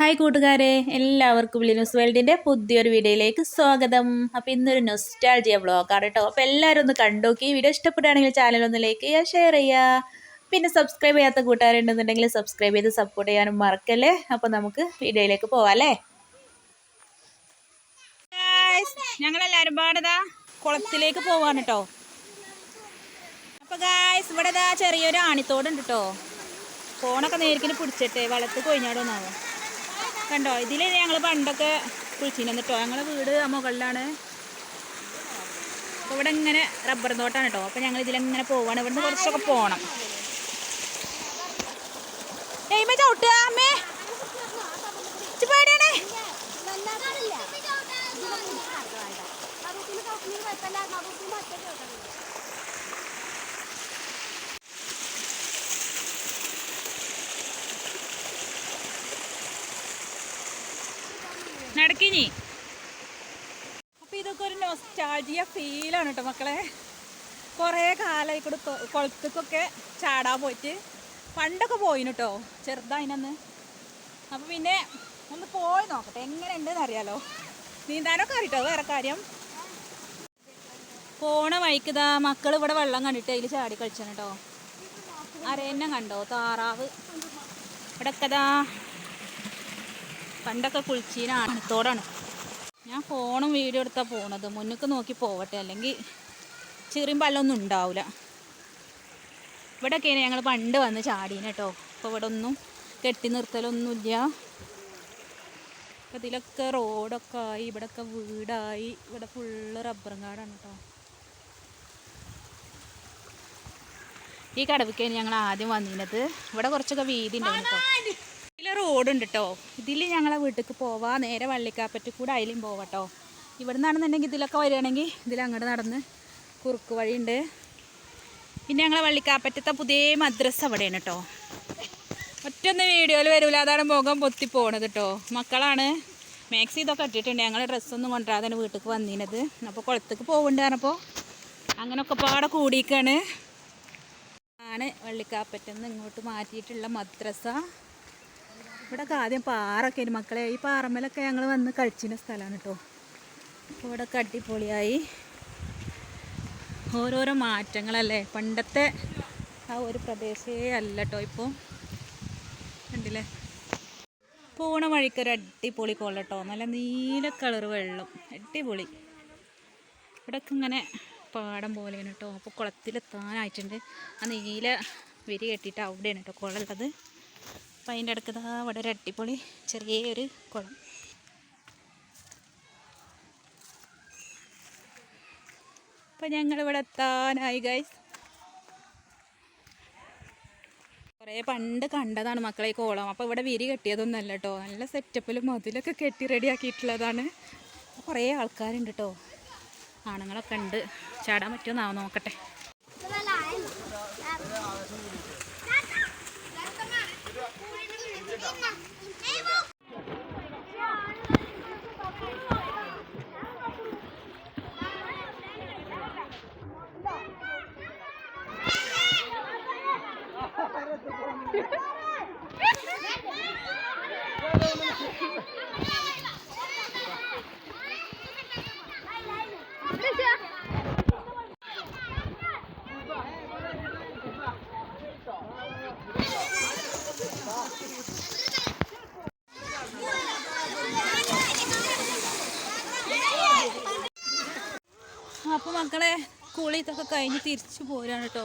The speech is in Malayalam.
ഹായ് കൂട്ടുകാരെ, എല്ലാവർക്കും വിളി ന്യൂസ് വേൾഡിൻ്റെ പുതിയൊരു വീഡിയോയിലേക്ക് സ്വാഗതം. അപ്പോൾ ഇന്നൊരു നൊസ്റ്റാൾജിയ വ്ളോഗാണ് കേട്ടോ. അപ്പോൾ എല്ലാവരും ഒന്ന് കണ്ടോക്കി. വീഡിയോ ഇഷ്ടപ്പെടുകയാണെങ്കിൽ ചാനലൊന്ന് ലൈക്ക് ചെയ്യുക, ഷെയർ ചെയ്യുക. പിന്നെ സബ്സ്ക്രൈബ് ചെയ്യാത്ത കൂട്ടുകാരുണ്ടെന്നുണ്ടെങ്കിൽ സബ്സ്ക്രൈബ് ചെയ്ത് സപ്പോർട്ട് ചെയ്യാനും മറക്കല്ലേ. അപ്പോൾ നമുക്ക് വീഡിയോയിലേക്ക് പോവാം അല്ലേ. ഞങ്ങളെല്ലാവരും പാടതാ കുളത്തിലേക്ക് പോവാണ് കേട്ടോ. അപ്പോൾ ഗായ്സ് ഇവിടെ ചെറിയൊരു ആണിത്തോടുണ്ട് കേട്ടോ. ഫോണൊക്കെ നേരിക്കിന് പിടിച്ചിട്ട് വെള്ളത്തിൽ കൊഴിഞ്ഞാടോന്നാവും. കണ്ടോ, ഇതിൽ ഞങ്ങൾ പണ്ടൊക്കെ കുളിച്ചിരുന്നു കേട്ടോ. ഞങ്ങളെ വീട് മുകളിലാണ്. അപ്പോൾ ഇവിടെ ഇങ്ങനെ റബ്ബർ തോട്ടാണ് കേട്ടോ. അപ്പോൾ ഞങ്ങൾ ഇതിലെങ്ങനെ പോവാണ്. ഇവിടുന്ന് കുറച്ചൊക്കെ പോകണം. ചവിട്ടുക അമ്മേ, പേടിയാണേ. നടക്കിനി. അപ്പോൾ ഇതൊക്കെ ഒരു നൊസ്റ്റാൾജിയ ഫീലാണ് കേട്ടോ മക്കളെ. കുറേ കാലമായി കൂടെ കുളത്തേക്കൊക്കെ ചാടാൻ പോയിട്ട്. പണ്ടൊക്കെ പോയിന് കേട്ടോ, ചെറുതായിനന്ന്. അപ്പോൾ പിന്നെ ഒന്ന് പോയി നോക്കട്ടെ എങ്ങനെ ഉണ്ടെന്ന് അറിയാലോ. നീന്താനൊക്കെ അറിയട്ടോ, വേറെ കാര്യം. പോണ വഴിക്കുതാ മക്കൾ ഇവിടെ വെള്ളം കണ്ടിട്ട് അതിൽ ചാടി കളിച്ചാണ് കേട്ടോ. അരയന്നം കണ്ടോ, താറാവ്. ഇവിടെയൊക്കെ പണ്ടൊക്കെ കുളിച്ചീനാണ് തോടാണ്. ഞാൻ ഫോണും വീഡിയോ എടുത്താൽ പോണത്. മുന്നേക്ക് നോക്കി പോവട്ടെ, അല്ലെങ്കിൽ ചെറിയും പല്ലൊന്നും ഉണ്ടാവില്ല. ഇവിടെയൊക്കെയാണ് ഞങ്ങൾ പണ്ട് വന്ന് ചാടീന് കേട്ടോ. അപ്പോൾ ഇവിടെ ഒന്നും കെട്ടി നിർത്തലൊന്നുമില്ല. അപ്പോൾ ഇതിലൊക്കെ റോഡൊക്കെ ആയി, ഇവിടെയൊക്കെ വീടായി. ഇവിടെ ഫുള്ള് റബ്ബറും കാടാണ് കേട്ടോ. ഈ കടവിക്കാണ് ഞങ്ങൾ ആദ്യം വന്നിരുന്നത്. ഇവിടെ കുറച്ചൊക്കെ വീതി ഉണ്ടായിരുന്നു കേട്ടോ. ഇതിൽ റോഡുണ്ട് കേട്ടോ. ഇതിൽ ഞങ്ങളെ വീട്ടിലേക്ക് പോവാം. നേരെ വള്ളിക്കാപ്പറ്റി കൂടെ അതിലും പോവാട്ടോ. ഇവിടെ നടന്നുണ്ടെങ്കിൽ ഇതിലൊക്കെ വരികയാണെങ്കിൽ ഇതിലങ്ങോട്ട് നടന്ന് കുറുക്ക് വഴിയുണ്ട്. പിന്നെ ഞങ്ങളെ വള്ളിക്കാപ്പറ്റത്തെ പുതിയ മദ്രസ അവിടെയാണ് കേട്ടോ. ഒറ്റൊന്ന് വീഡിയോയിൽ വരില്ല, അതാണ് മുഖം പൊത്തി പോണത് കേട്ടോ. മക്കളാണ് മാക്സി ഇതൊക്കെ ഇട്ടിട്ടുണ്ട്. ഞങ്ങൾ ഡ്രസ്സൊന്നും കൊണ്ടുവരാതെ വീട്ടിലേക്ക് വന്നിരുന്നത്. അപ്പോൾ കുളത്തേക്ക് പോകുന്നുണ്ട് പറഞ്ഞപ്പോൾ അങ്ങനെയൊക്കെ പാടെ കൂടിയിക്കാണ്. ആണ് വള്ളിക്കാപ്പറ്റന്ന് ഇങ്ങോട്ട് മാറ്റിയിട്ടുള്ള മദ്രസ. ഇവിടെ ആദ്യം പാറൊക്കെ ആയിരുന്നു മക്കളെ. ഈ പാറമ്മലൊക്കെ ഞങ്ങൾ വന്ന് കളിച്ചിരുന്ന സ്ഥലമാണ് കേട്ടോ. അപ്പോൾ ഇവിടെ അടിപൊളിയായി. ഓരോരോ മാറ്റങ്ങളല്ലേ. പണ്ടത്തെ ആ ഒരു പ്രദേശമേ അല്ല കേട്ടോ ഇപ്പോൾ. കണ്ടില്ലേ, പോണ വഴിക്കൊരു അടിപൊളി കൊള്ള കേട്ടോ. നല്ല നീല കളർ വെള്ളം, അടിപൊളി. ഇവിടെയൊക്കെ ഇങ്ങനെ പാടം പോലെയാണ് കേട്ടോ. അപ്പോൾ കുളത്തിലെത്താനായിട്ടുണ്ട്. ആ നീല വിരി കെട്ടിയിട്ട് അവിടെയാണ് കേട്ടോ കുളമുള്ളത്. അപ്പം അതിൻ്റെ അടുത്ത് അവിടെ ഒരു അടിപൊളി ചെറിയൊരു കുളം. അപ്പം ഞങ്ങളിവിടെ എത്താനായി ഗൈസ്. കുറേ പണ്ട് കണ്ടതാണ് മക്കളെ ഈ കുളം. അപ്പോൾ ഇവിടെ വിരി കെട്ടിയതൊന്നും അല്ല കേട്ടോ. നല്ല സെറ്റപ്പിലും മതിലൊക്കെ കെട്ടി റെഡിയാക്കിയിട്ടുള്ളതാണ്. കുറേ ആൾക്കാരുണ്ട് കേട്ടോ. ആണുങ്ങളൊക്കെ ഉണ്ട്. ചാടാൻ പറ്റുമോ നോക്കട്ടെ. അപ്പോൾ മക്കളെ കുളി ഇതൊക്കെ കഴിഞ്ഞ് തിരിച്ചു പോരാണ് കേട്ടോ.